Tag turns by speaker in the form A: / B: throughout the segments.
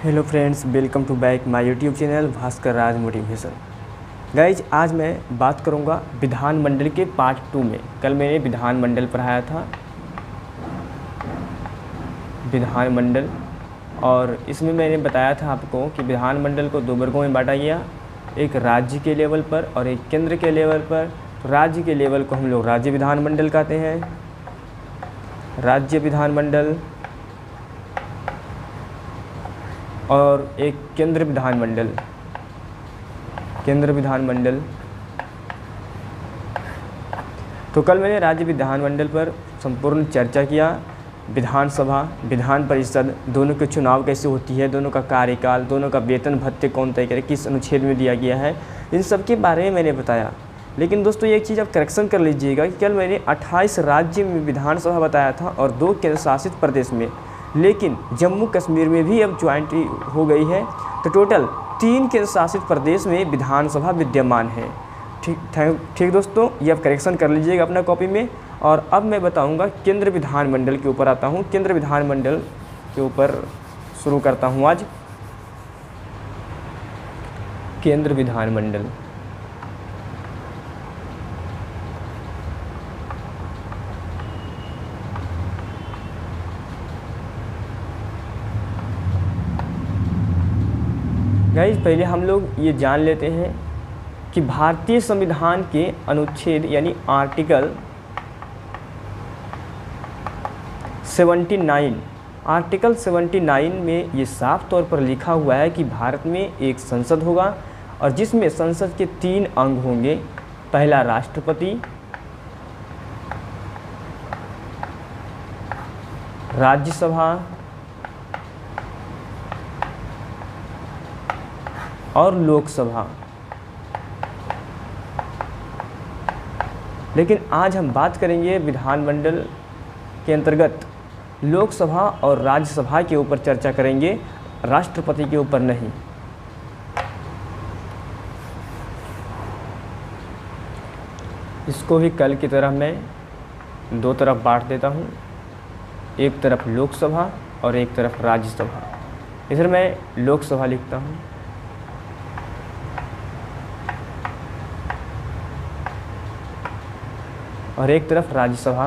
A: Hello friends, welcome to back my YouTube channel Bhaskar Raj motivation. Guys, आज मैं बात करूंगा विधानमंडल के पार्ट 2 में। कल मैंने विधानमंडल पढ़ाया था, विधानमंडल, और इसमें मैंने बताया था आपको कि विधानमंडल को दो वर्गों में बांटा गया, एक राज्य के लेवल पर और एक केंद्र के लेवल पर। तो राज्य के लेवल को हम लोग राज्य विधानमंडल कहते हैं, राज्य विधानमंडल, और एक केंद्र विधानमंडल, केंद्र विधानमंडल। तो कल मैंने राज्य विधानमंडल पर संपूर्ण चर्चा किया। विधानसभा, विधान परिषद, दोनों के चुनाव कैसे होती है, दोनों का कार्यकाल, दोनों का वेतन भत्ते कौन तय करे, किस अनुच्छेद में दिया गया है, इन सब के बारे में मैंने बताया। लेकिन दोस्तों, एक चीज़ आप करेक्शन कर लीजिएगा कि कल मैंने 28 राज्य में विधानसभा बताया था और 2 केंद्र शासित प्रदेश में, लेकिन जम्मू कश्मीर में भी अब ज्वाइंट हो गई है। तो टोटल 3 केंद्र शासित प्रदेश में विधानसभा विद्यमान है। ठीक दोस्तों, ये आप करेक्शन कर लीजिएगा अपना कॉपी में। और अब मैं बताऊंगा केंद्र विधानमंडल के ऊपर आता हूं। केंद्र विधानमंडल के ऊपर शुरू करता हूं आज। केंद्र विधानमंडल, गाइस, पहले हम लोग ये जान लेते हैं कि भारतीय संविधान के अनुच्छेद यानी आर्टिकल 79, आर्टिकल 79 में ये साफ तौर पर लिखा हुआ है कि भारत में एक संसद होगा और जिसमें संसद के 3 अंग होंगे। पहला राष्ट्रपति, राज्यसभा और लोकसभा। लेकिन आज हम बात करेंगे विधानमंडल के अंतर्गत लोकसभा और राज्यसभा के ऊपर चर्चा करेंगे, राष्ट्रपति के ऊपर नहीं। इसको भी कल की तरह मैं 2 तरफ बांट देता हूँ, एक तरफ लोकसभा और एक तरफ राज्यसभा। इधर मैं लोकसभा लिखता हूँ और एक तरफ राज्यसभा।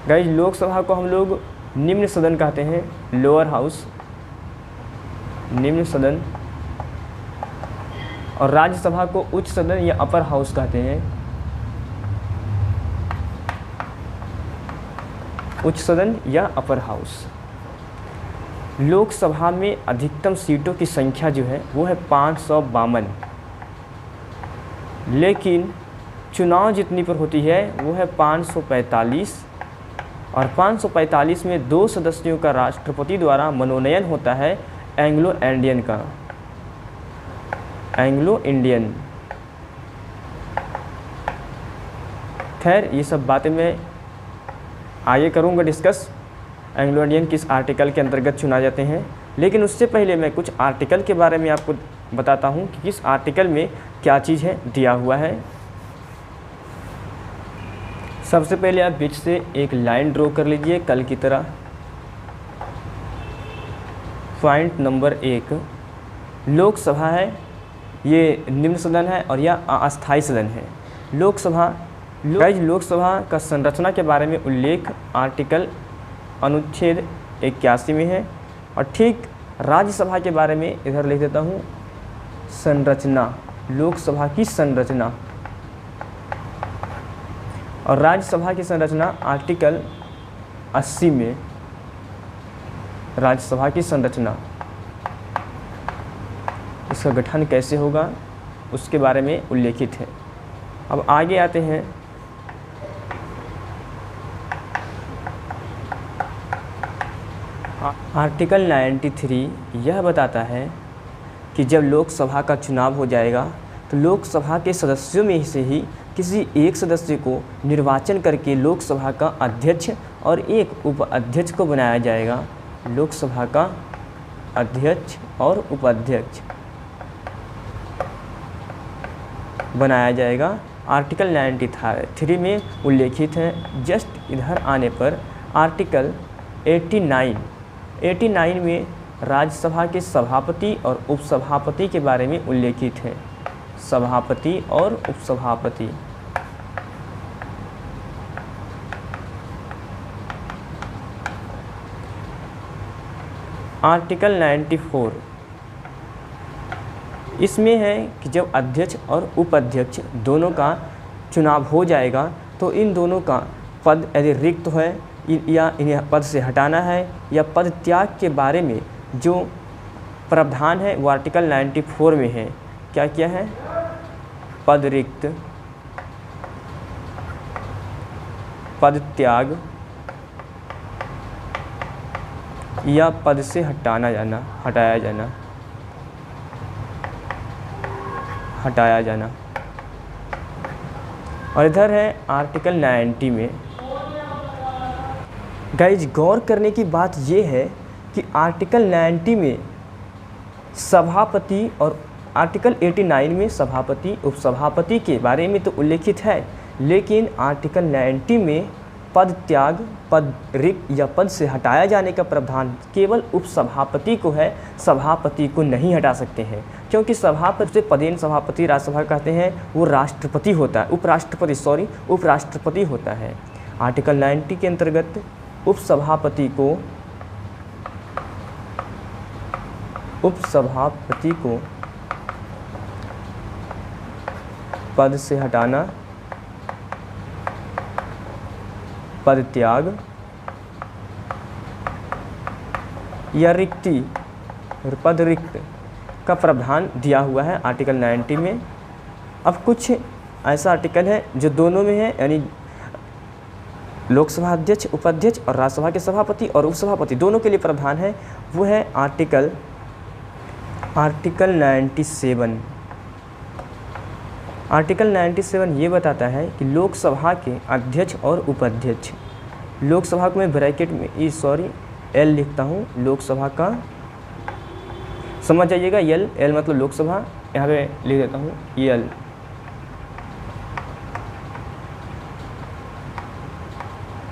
A: गाइस, लोकसभा को हम लोग निम्न सदन कहते हैं, लोअर हाउस, निम्न सदन, और राज्यसभा को उच्च सदन या अपर हाउस कहते हैं, उच्च सदन या अपर हाउस। लोकसभा में अधिकतम सीटों की संख्या जो है वो है 552, लेकिन चुनाव जितनी पर होती है वो है 545, और 545 में 2 सदस्यों का राष्ट्रपति द्वारा मनोनयन होता है, एंग्लो इंडियन का, एंग्लो इंडियन। खैर, ये सब बातें मैं आगे करूँगा डिस्कस, एंग्लो इंडियन किस आर्टिकल के अंतर्गत चुना जाते हैं। लेकिन उससे पहले मैं कुछ आर्टिकल के बारे में आपको बताता हूं कि किस आर्टिकल में क्या चीज़ है दिया हुआ है। सबसे पहले आप बीच से एक लाइन ड्रॉ कर लीजिए कल की तरह। पॉइंट नंबर 1, लोकसभा है, ये निम्न सदन है और यह अस्थायी सदन है। लोकसभा, लोकसभा का संरचना के बारे में उल्लेख आर्टिकल अनुच्छेद 81 में है। और ठीक राज्यसभा के बारे में इधर लिख देता हूँ, संरचना, लोकसभा की संरचना, और राज्यसभा की संरचना आर्टिकल 80 में, राज्यसभा की संरचना, इसका गठन कैसे होगा उसके बारे में उल्लेखित है। अब आगे आते हैं। आर्टिकल 93 यह बताता है कि जब लोकसभा का चुनाव हो जाएगा तो लोकसभा के सदस्यों में से ही किसी एक सदस्य को निर्वाचन करके लोकसभा का अध्यक्ष और एक उपाध्यक्ष को बनाया जाएगा। लोकसभा का अध्यक्ष और उपाध्यक्ष बनाया जाएगा। आर्टिकल 93 में उल्लेखित है। जस्ट इधर आने पर आर्टिकल 89 में राज्यसभा के सभापति और उपसभापति के बारे में उल्लेखित है। सभापति और उपसभापति। आर्टिकल 94 इसमें है कि जब अध्यक्ष और उपाध्यक्ष दोनों का चुनाव हो जाएगा तो इन दोनों का पद यदि रिक्त है या इन्हें पद से हटाना है या पद त्याग के बारे में जो प्रावधान है वो आर्टिकल 94 में है। क्या क्या है? पद रिक्त, पद त्याग या पद से हटाया जाना। और इधर है आर्टिकल 90 में। गाइज गौर करने की बात ये है कि आर्टिकल 90 में सभापति और आर्टिकल 89 में सभापति उपसभापति के बारे में तो उल्लेखित है, लेकिन आर्टिकल 90 में पद त्याग, पद रिक्त या पद से हटाया जाने का प्रावधान केवल उपसभापति को है, सभापति को नहीं हटा सकते हैं। क्योंकि सभापति से पदेन सभापति राज्यसभा कहते हैं, वो राष्ट्रपति होता है, उपराष्ट्रपति होता है। आर्टिकल 90 के अंतर्गत उपसभापति को पद से हटाना, पद त्याग या रिक्ति, पद रिक्त का प्रावधान दिया हुआ है आर्टिकल 90 में। अब कुछ ऐसा आर्टिकल है जो दोनों में है, यानी लोकसभा अध्यक्ष, उपाध्यक्ष और राज्यसभा के सभापति और उपसभापति दोनों के लिए प्रावधान है। वो है आर्टिकल 97। आर्टिकल 97 ये बताता है कि लोकसभा के अध्यक्ष और उपाध्यक्ष, लोकसभा को मैं ब्रैकेट में एल लिखता हूँ, लोकसभा का समझ जाइएगा, एल मतलब लोकसभा, यहाँ पे लिख देता हूँ एल।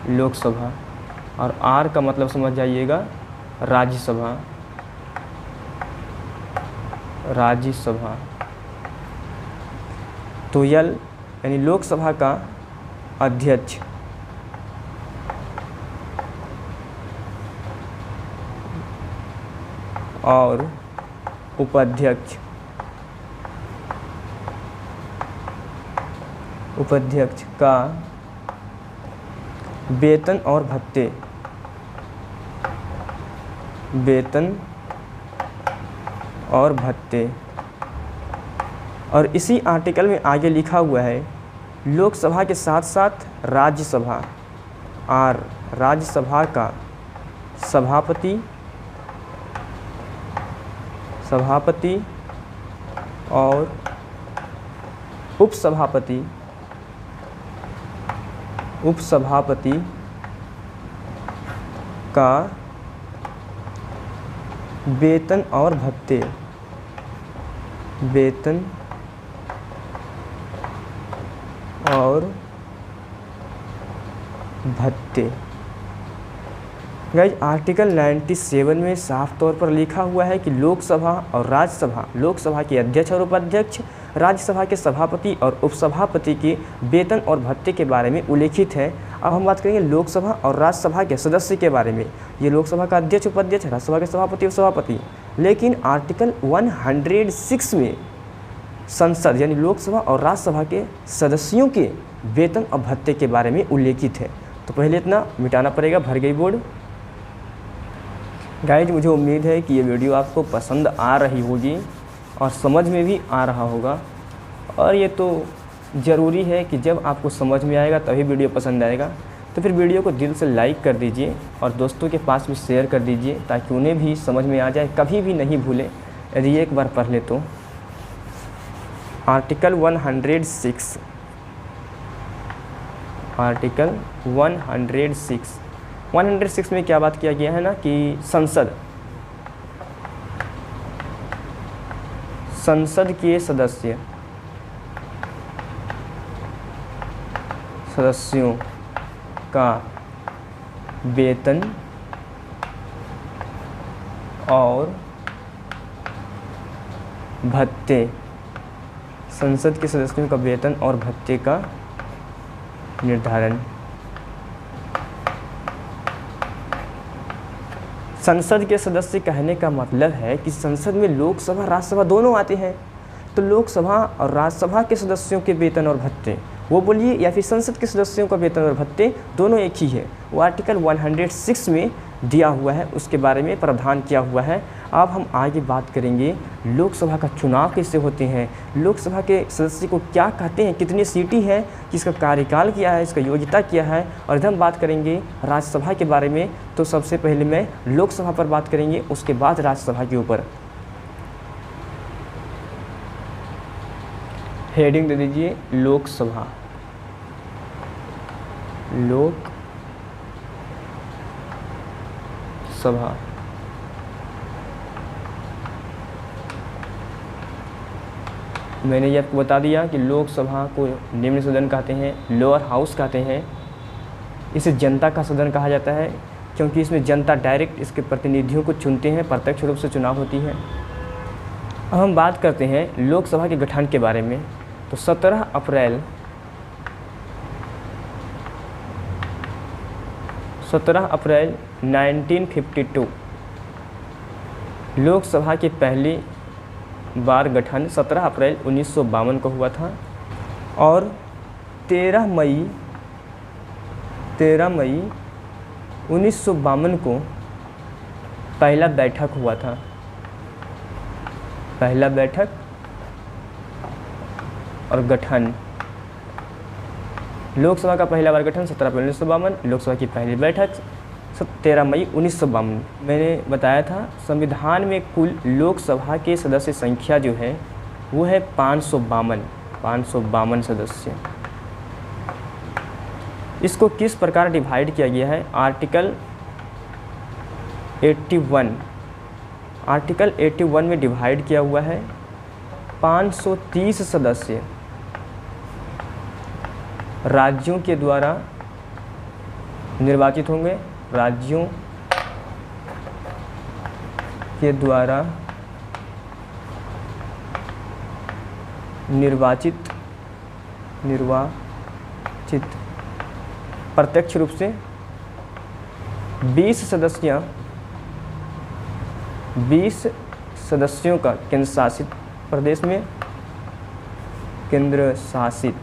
A: लोकसभा और आर का मतलब समझ जाइएगा राज्यसभा, तो एल यानी लोकसभा का अध्यक्ष और उपाध्यक्ष का वेतन और भत्ते। और इसी आर्टिकल में आगे लिखा हुआ है लोकसभा के साथ साथ राज्यसभा और राज्यसभा का सभापति और उपसभापति का वेतन और भत्ते, गाइज आर्टिकल 97 में साफ तौर पर लिखा हुआ है कि लोकसभा और राज्यसभा, लोकसभा के अध्यक्ष और उपाध्यक्ष, राज्यसभा के सभापति और उपसभापति के वेतन और भत्ते के बारे में उल्लेखित है। अब हम बात करेंगे लोकसभा और राज्यसभा के सदस्य के बारे में। ये लोकसभा का अध्यक्ष, उपाध्यक्ष, राज्यसभा के सभापति, उपसभापति। लेकिन आर्टिकल 106 में संसद यानी लोकसभा और राज्यसभा के सदस्यों के वेतन और भत्ते के बारे में उल्लेखित है। तो पहले इतना मिटाना पड़ेगा, भर गई बोर्ड। गाइज मुझे उम्मीद है कि ये वीडियो आपको पसंद आ रही होगी और समझ में भी आ रहा होगा, और ये तो ज़रूरी है कि जब आपको समझ में आएगा तभी वीडियो पसंद आएगा। तो फिर वीडियो को दिल से लाइक कर दीजिए और दोस्तों के पास भी शेयर कर दीजिए ताकि उन्हें भी समझ में आ जाए, कभी भी नहीं भूलें यदि एक बार पढ़ ले तो। आर्टिकल 106, आर्टिकल 106 में क्या बात किया गया है ना कि संसद के सदस्यों का वेतन और भत्ते, संसद के सदस्यों का वेतन और भत्ते का निर्धारण। संसद के सदस्य कहने का मतलब है कि संसद में लोकसभा राज्यसभा दोनों आते हैं, तो लोकसभा और राज्यसभा के सदस्यों के वेतन और भत्ते वो बोलिए, या फिर संसद के सदस्यों का वेतन और भत्ते दोनों एक ही है। वो आर्टिकल 106 में दिया हुआ है, उसके बारे में प्रावधान किया हुआ है। अब हम आगे बात करेंगे लोकसभा का चुनाव कैसे होते हैं, लोकसभा के सदस्य को क्या कहते हैं, कितनी सीटें हैं, किसका कार्यकाल क्या है, इसका योग्यता क्या है, और इधर हम बात करेंगे राज्यसभा के बारे में। तो सबसे पहले मैं लोकसभा पर बात करेंगे, उसके बाद राज्यसभा के ऊपर। हेडिंग दे दीजिए लोकसभा। लोकसभा मैंने ये आपको बता दिया कि लोकसभा को निम्न सदन कहते हैं, लोअर हाउस कहते हैं। इसे जनता का सदन कहा जाता है क्योंकि इसमें जनता डायरेक्ट इसके प्रतिनिधियों को चुनते हैं, प्रत्यक्ष रूप से चुनाव होती है। अब हम बात करते हैं लोकसभा के गठन के बारे में। तो 17 अप्रैल 1952 लोकसभा के पहली बार गठन 17 अप्रैल 1952 को हुआ था, और 13 मई 1952 को पहला बैठक हुआ था। पहला बैठक और गठन, लोकसभा का पहला बार गठन 17 अप्रैल 1952, लोकसभा की पहली बैठक 13 मई 1952। मैंने बताया था संविधान में कुल लोकसभा के सदस्य संख्या जो है वो है 552 सदस्य। इसको किस प्रकार डिवाइड किया गया है? आर्टिकल 81 में डिवाइड किया हुआ है। 530 सदस्य राज्यों के द्वारा निर्वाचित होंगे, राज्यों के द्वारा निर्वाचित प्रत्यक्ष रूप से 20 सदस्यों का केंद्र शासित प्रदेश में, केंद्र शासित,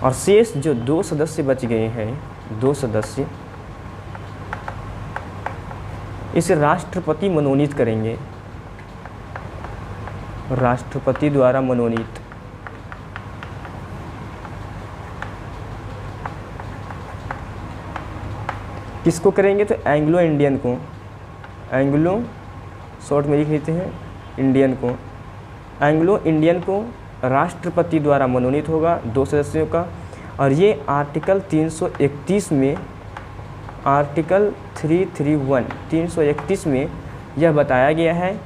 A: और शेष जो 2 सदस्य बच गए हैं, 2 सदस्य, इसे राष्ट्रपति मनोनीत करेंगे, राष्ट्रपति द्वारा मनोनीत। किसको करेंगे? तो एंग्लो इंडियन को, एंग्लो शॉर्ट में लिख लेते हैं इंडियन को, एंग्लो इंडियन को राष्ट्रपति द्वारा मनोनीत होगा 2 सदस्यों का। और ये आर्टिकल 331 में, आर्टिकल 331 में यह बताया गया है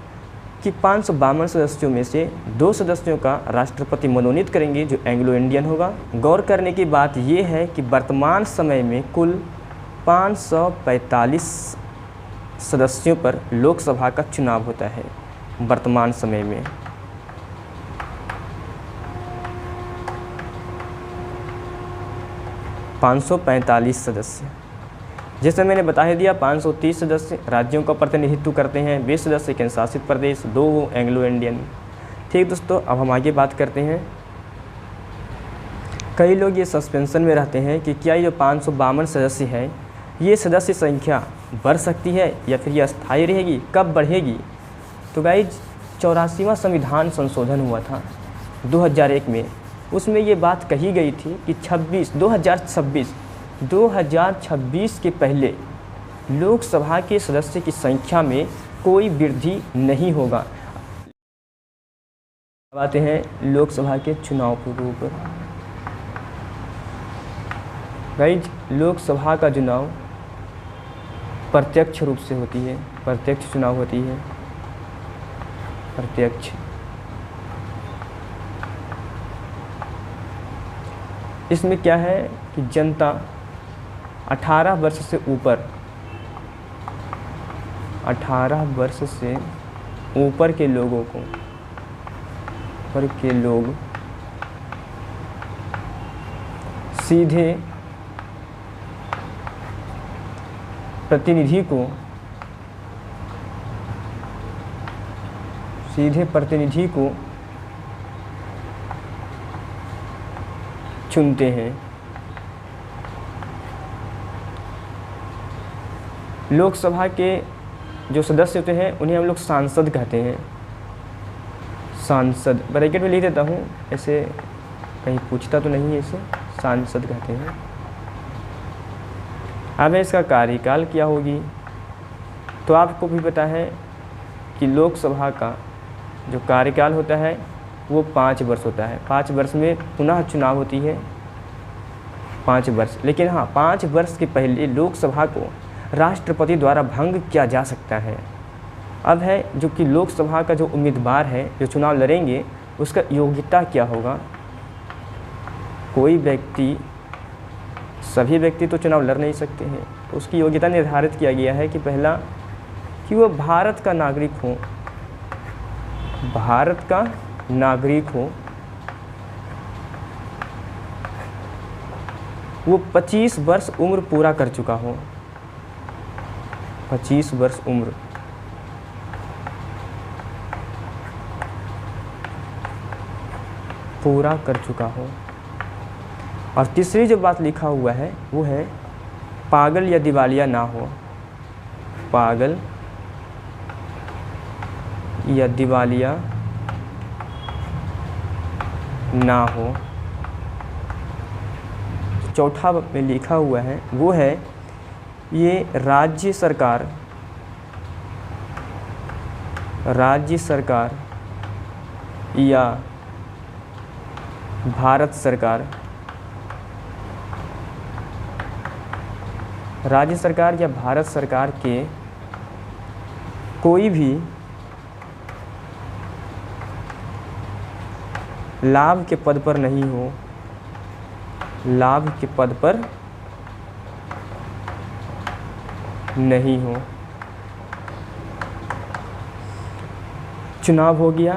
A: कि 552 सदस्यों में से 2 सदस्यों का राष्ट्रपति मनोनीत करेंगे जो एंग्लो इंडियन होगा। गौर करने की बात यह है कि वर्तमान समय में कुल 545 सदस्यों पर लोकसभा का चुनाव होता है वर्तमान समय में। सदस्य, जैसे मैंने बता ही दिया, 530 सदस्य राज्यों का प्रतिनिधित्व करते हैं, 20 सदस्य केंद्र शासित प्रदेश, 2 एंग्लो इंडियन। ठीक दोस्तों, अब हम आगे बात करते हैं। कई लोग ये सस्पेंशन में रहते हैं कि क्या ये जो 552 सदस्य है, ये सदस्य संख्या बढ़ सकती है या फिर ये अस्थायी रहेगी, कब बढ़ेगी? तो गाइज 84वां संविधान संशोधन हुआ था 2001 में। उसमें ये बात कही गई थी कि 2026 के पहले लोकसभा के सदस्य की संख्या में कोई वृद्धि नहीं होगा। अब आते हैं लोकसभा के चुनाव पूर्व पर। गाइज लोकसभा का चुनाव प्रत्यक्ष रूप से होती है, प्रत्यक्ष चुनाव होती है, प्रत्यक्ष। इसमें क्या है कि जनता 18 वर्ष से ऊपर, 18 वर्ष से ऊपर के लोगों को, ऊपर के लोग सीधे प्रतिनिधि को, सीधे प्रतिनिधि को चुनते हैं। लोकसभा के जो सदस्य होते हैं उन्हें हम लोग सांसद कहते हैं। सांसद ब्रैकेट में लिख देता हूँ, ऐसे कहीं पूछता तो नहीं है, इसे सांसद कहते हैं। अब इसका कार्यकाल क्या होगी, तो आपको भी पता है कि लोकसभा का जो कार्यकाल होता है वो 5 वर्ष होता है। 5 वर्ष में पुनः चुनाव होती है, 5 वर्ष। लेकिन हाँ, 5 वर्ष के पहले लोकसभा को राष्ट्रपति द्वारा भंग किया जा सकता है। अब है जो कि लोकसभा का जो उम्मीदवार है जो चुनाव लड़ेंगे उसका योग्यता क्या होगा। कोई व्यक्ति, सभी व्यक्ति तो चुनाव लड़ नहीं सकते हैं, तो उसकी योग्यता निर्धारित किया गया है कि पहला कि वह भारत का नागरिक हो, भारत का नागरिक हो, वो 25 वर्ष उम्र पूरा कर चुका हो, 25 वर्ष उम्र पूरा कर चुका हो। और तीसरी जो बात लिखा हुआ है वो है पागल या दिवालिया ना हो, पागल या दिवालिया ना हो। चौथा में लिखा हुआ है वो है ये राज्य सरकार या भारत सरकार, राज्य सरकार या भारत सरकार के कोई भी लाभ के पद पर नहीं हो, लाभ के पद पर नहीं हो। चुनाव हो गया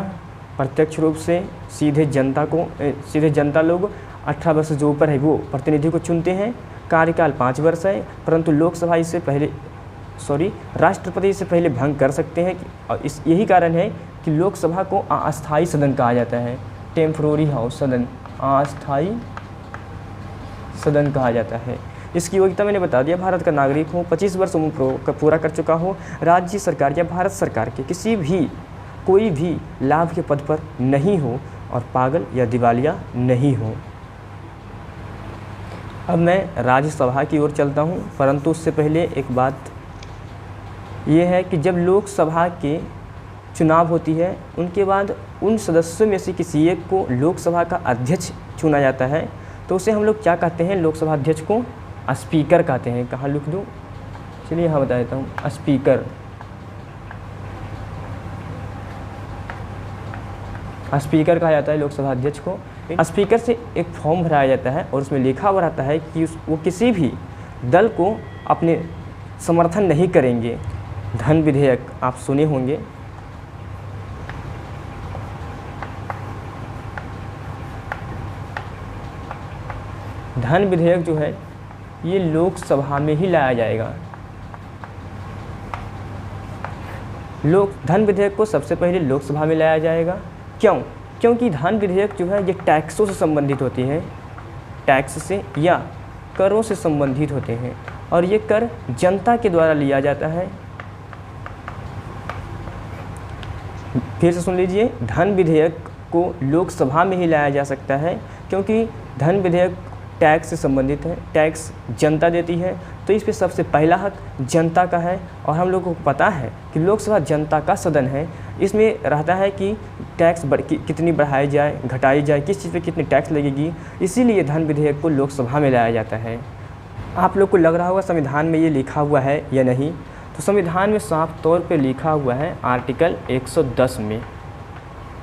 A: प्रत्यक्ष रूप से, सीधे जनता लोग 18 वर्ष जो ऊपर है वो प्रतिनिधि को चुनते हैं। कार्यकाल 5 वर्ष है, परंतु लोकसभा इससे पहले राष्ट्रपति इससे पहले भंग कर सकते हैं। और यही कारण है कि लोकसभा को अस्थायी सदन कहा जाता है, टेम्परोरी हाउस सदन, अस्थायी सदन कहा जाता है। इसकी योग्यता मैंने बता दिया, भारत का नागरिक हो, 25 वर्ष उम्र पूरा कर चुका हो, राज्य सरकार या भारत सरकार के किसी भी कोई भी लाभ के पद पर नहीं हो और पागल या दिवालिया नहीं हो। अब मैं राज्यसभा की ओर चलता हूं, परंतु उससे पहले एक बात यह है कि जब लोकसभा के चुनाव होती है उनके बाद उन सदस्यों में से किसी एक को लोकसभा का अध्यक्ष चुना जाता है, तो उसे हम लोग क्या कहते हैं, लोकसभा अध्यक्ष को स्पीकर कहते हैं। कहाँ लिख दूँ, चलिए यहाँ बता देता हूँ, स्पीकर। स्पीकर कहा जाता है लोकसभा अध्यक्ष को। स्पीकर से एक फॉर्म भराया जाता है और उसमें लिखा हुआ रहता है कि वो किसी भी दल को अपने समर्थन नहीं करेंगे। धन विधेयक आप सुने होंगे, धन विधेयक जो है ये लोकसभा में ही लाया जाएगा। धन विधेयक को सबसे पहले लोकसभा में लाया जाएगा। क्यों? क्योंकि धन विधेयक जो है ये टैक्सों से संबंधित होती है, टैक्स से या करों से संबंधित होते हैं और ये कर जनता के द्वारा लिया जाता है। फिर से सुन लीजिए, धन विधेयक को लोकसभा में ही लाया जा सकता है क्योंकि धन विधेयक टैक्स से संबंधित है, टैक्स जनता देती है, तो इस पे सबसे पहला हक जनता का है। और हम लोगों को पता है कि लोकसभा जनता का सदन है, इसमें रहता है कि टैक्स कितनी बढ़ाई जाए, घटाई जाए, किस चीज़ पे कितनी टैक्स लगेगी, इसीलिए धन विधेयक को लोकसभा में लाया जाता है। आप लोग को लग रहा होगा संविधान में ये लिखा हुआ है या नहीं, तो संविधान में साफ तौर पर लिखा हुआ है आर्टिकल 110 में।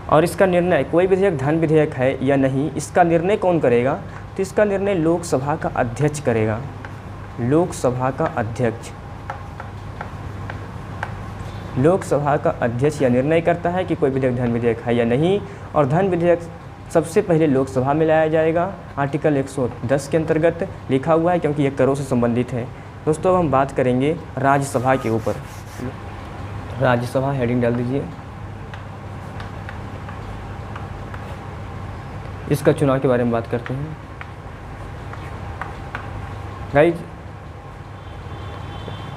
A: और इसका निर्णय, कोई विधेयक धन विधेयक है या नहीं, इसका निर्णय कौन करेगा, तो इसका निर्णय लोकसभा का अध्यक्ष करेगा। लोकसभा का अध्यक्ष। लोकसभा का अध्यक्ष यह निर्णय करता है कि कोई विधेयक धन विधेयक है या नहीं, और धन विधेयक सबसे पहले लोकसभा में लाया जाएगा। आर्टिकल 110 के अंतर्गत लिखा हुआ है, क्योंकि ये करों से संबंधित है। दोस्तों अब हम बात करेंगे राज्यसभा के ऊपर। राज्यसभा हेडिंग डाल दीजिए। इसका चुनाव के बारे में बात करते हैं। गाइज,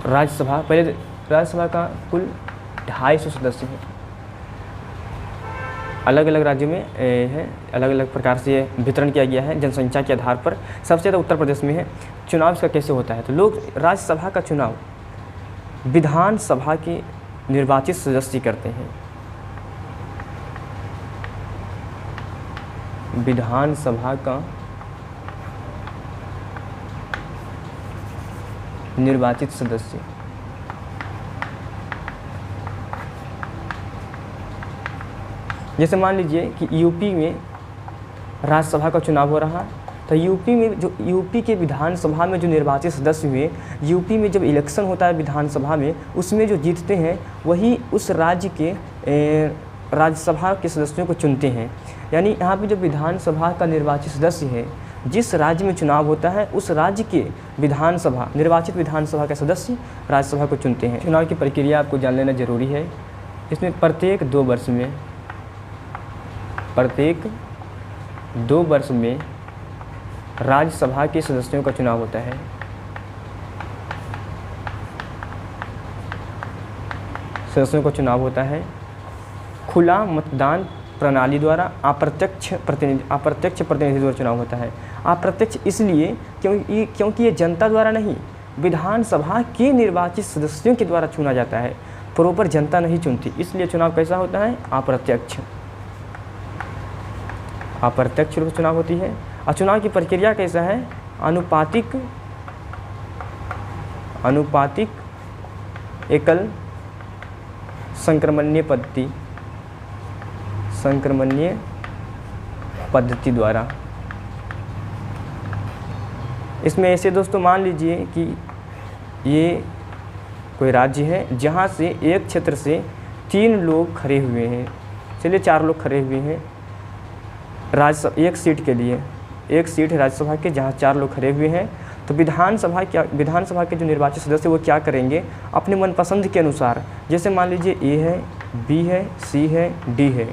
A: राज्यसभा, पहले राज्यसभा का कुल 250 सदस्य हैं। अलग अलग राज्यों में है, अलग अलग प्रकार से ये वितरण किया गया है जनसंख्या के आधार पर। सबसे ज़्यादा उत्तर प्रदेश में है। चुनाव इसका कैसे होता है, तो लोग राज्यसभा का चुनाव विधानसभा के निर्वाचित सदस्य करते हैं। विधानसभा का निर्वाचित सदस्य। जैसे मान लीजिए कि यूपी में राज्यसभा का चुनाव हो रहा, तो यूपी में जो यूपी के विधानसभा में जो निर्वाचित सदस्य हुए, यूपी में जब इलेक्शन होता है विधानसभा में, उसमें जो जीतते हैं वही उस राज्य के राज्यसभा के सदस्यों को चुनते हैं। यानी यहाँ पे जो विधानसभा का निर्वाचित सदस्य है, जिस राज्य में चुनाव होता है उस राज्य के विधानसभा निर्वाचित विधानसभा के सदस्य राज्यसभा को चुनते हैं। चुनाव की प्रक्रिया आपको जान लेना जरूरी है। इसमें प्रत्येक 2 वर्ष में राज्यसभा के सदस्यों का चुनाव होता है। सदस्यों का चुनाव होता है खुला मतदान प्रणाली द्वारा। अप्रत्यक्ष प्रतिनिधि द्वारा चुनाव होता है। अप्रत्यक्ष इसलिए क्योंकि ये जनता द्वारा नहीं, विधानसभा के निर्वाचित सदस्यों के द्वारा चुना जाता है। प्रॉपर जनता नहीं चुनती, इसलिए चुनाव कैसा होता है, अप्रत्यक्ष रूप से चुनाव होती है। और चुनाव की प्रक्रिया कैसा है, अनुपातिक एकल संक्रमणीय पद्धति द्वारा। इसमें ऐसे दोस्तों मान लीजिए कि ये कोई राज्य है जहाँ से एक क्षेत्र से 3 लोग खड़े हुए हैं, चलिए 4 लोग खड़े हुए हैं एक सीट के लिए। एक सीट है राज्यसभा के जहाँ 4 लोग खड़े हुए हैं। तो विधानसभा के जो निर्वाचित सदस्य वो क्या करेंगे, अपने मनपसंद के अनुसार, जैसे मान लीजिए ए है, बी है, सी है, डी है,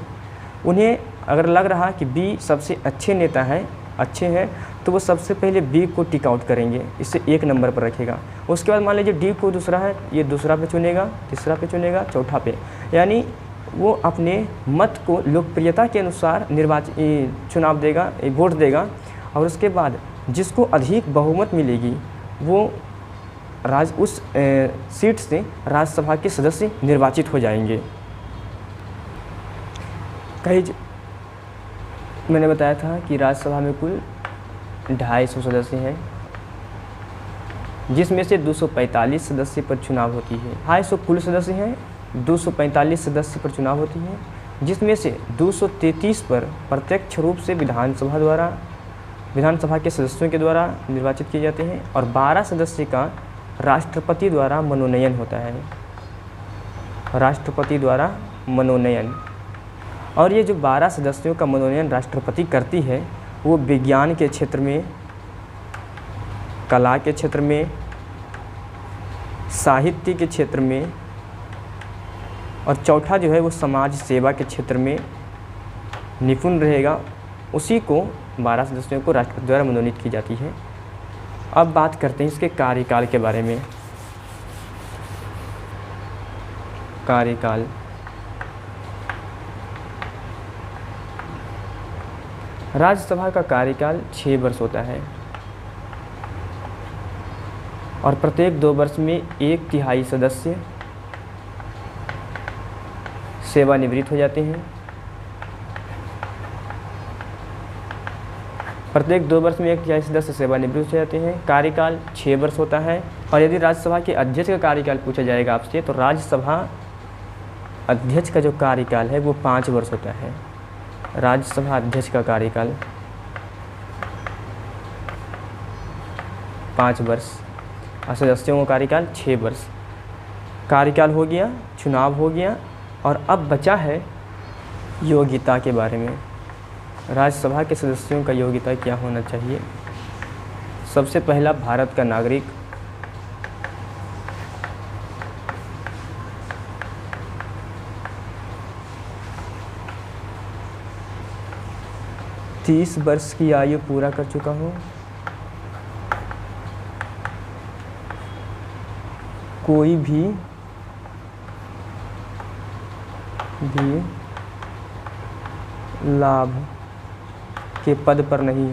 A: उन्हें अगर लग रहा कि बी सबसे अच्छे नेता हैं, अच्छे हैं, तो वो सबसे पहले बी को टिक आउट करेंगे, इसे 1 नंबर पर रखेगा। उसके बाद मान लीजिए डी को दूसरा है, ये दूसरा पे चुनेगा, तीसरा पे चुनेगा, चौथा पे। यानी वो अपने मत को लोकप्रियता के अनुसार चुनाव देगा, वोट देगा, और उसके बाद जिसको अधिक बहुमत मिलेगी वो उस सीट से राज्यसभा के सदस्य निर्वाचित हो जाएंगे। मैंने बताया था कि राज्यसभा में कुल 250 सदस्य हैं, जिसमें से 245 सदस्य पर चुनाव होती है। 250 कुल सदस्य हैं, 245 सदस्य पर चुनाव होती है, जिसमें से 233 पर प्रत्यक्ष रूप से विधानसभा के सदस्यों के द्वारा निर्वाचित किए जाते हैं, और 12 सदस्य का राष्ट्रपति द्वारा मनोनयन होता है। राष्ट्रपति द्वारा मनोनयन। और ये जो 12 सदस्यों का मनोनयन राष्ट्रपति करती है, वो विज्ञान के क्षेत्र में, कला के क्षेत्र में, साहित्य के क्षेत्र में, और चौथा जो है वो समाज सेवा के क्षेत्र में निपुण रहेगा। उसी को 12 सदस्यों को राष्ट्रपति द्वारा मनोनीत की जाती है। अब बात करते हैं इसके कार्यकाल के बारे में। कार्यकाल, राज्यसभा का कार्यकाल 6 वर्ष होता है, और प्रत्येक 2 वर्ष में 1/3 सदस्य सेवानिवृत्त हो जाते हैं। प्रत्येक 2 वर्ष में 1/3 सदस्य सेवानिवृत्त हो जाते हैं। कार्यकाल 6 वर्ष होता है। और यदि राज्यसभा के अध्यक्ष का कार्यकाल पूछा जाएगा आपसे, तो राज्यसभा अध्यक्ष का जो कार्यकाल है वो 5 वर्ष होता है। राज्यसभा अध्यक्ष का कार्यकाल 5 वर्ष। और सदस्यों का कार्यकाल 6 वर्ष। कार्यकाल हो गया, चुनाव हो गया, और अब बचा है योग्यता के बारे में। राज्यसभा के सदस्यों का योग्यता क्या होना चाहिए? सबसे पहला, भारत का नागरिक। तीस वर्ष की आयु पूरा कर चुका हो, कोई भी लाभ के पद पर नहीं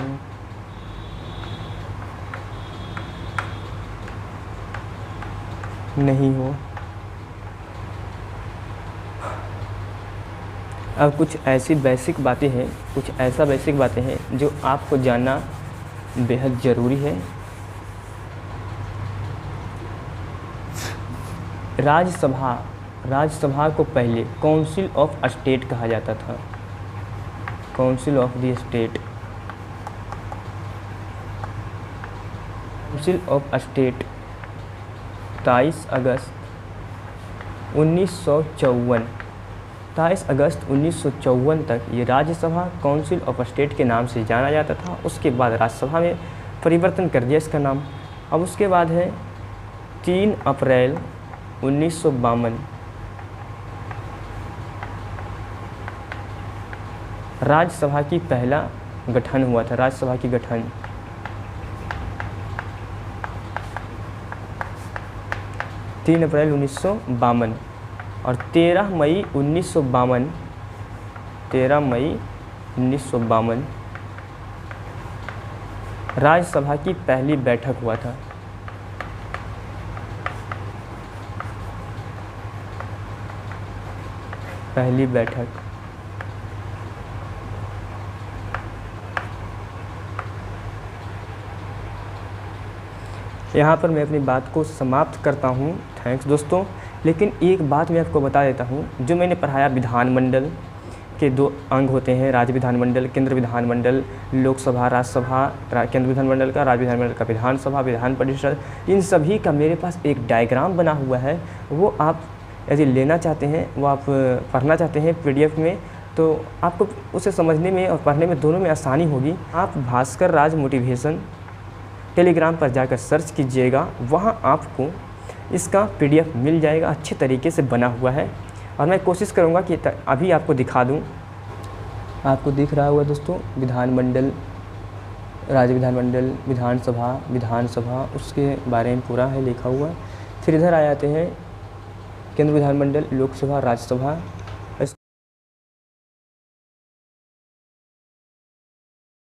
A: हो, अब कुछ ऐसी बेसिक बातें हैं, कुछ ऐसा बेसिक बातें हैं जो आपको जानना बेहद ज़रूरी है। राज्यसभा को पहले काउंसिल ऑफ स्टेट कहा जाता था। Council of the state, council of state 23 अगस्त 1954 तक ये राज्यसभा काउंसिल ऑफ स्टेट के नाम से जाना जाता था। उसके बाद राज्यसभा में परिवर्तन कर दिया इसका नाम। अब उसके बाद है 3 अप्रैल 1952 राज्यसभा की पहला गठन हुआ था। राज्यसभा की गठन 3 अप्रैल 1952 और 13 मई 1952 राज्यसभा की पहली बैठक हुआ था। पहली बैठक यहाँ पर मैं अपनी बात को समाप्त करता हूँ। थैंक्स दोस्तों। लेकिन एक बात मैं आपको बता देता हूँ, जो मैंने पढ़ाया विधानमंडल के 2 अंग होते हैं, राज्य विधानमंडल, केंद्र विधानमंडल, लोकसभा, राज्यसभा, केंद्र विधानमंडल का, राज्य विधानमंडल का विधानसभा, विधान परिषद, इन सभी का मेरे पास एक डायग्राम बना हुआ है। वो आप यदि लेना चाहते हैं, वो आप पढ़ना चाहते हैं PDF में, तो आपको उसे समझने में और पढ़ने में दोनों में आसानी होगी। आप भास्कर राज मोटिवेशन टेलीग्राम पर जाकर सर्च कीजिएगा, वहाँ आपको इसका PDF मिल जाएगा, अच्छे तरीके से बना हुआ है। और मैं कोशिश करूँगा कि अभी आपको दिखा दूँ। आपको दिख रहा होगा दोस्तों, विधानमंडल, राज्य विधानमंडल, विधानसभा, उसके बारे में पूरा है लिखा हुआ। फिर इधर आ जाते हैं केंद्र विधानमंडल, लोकसभा, राज्यसभा,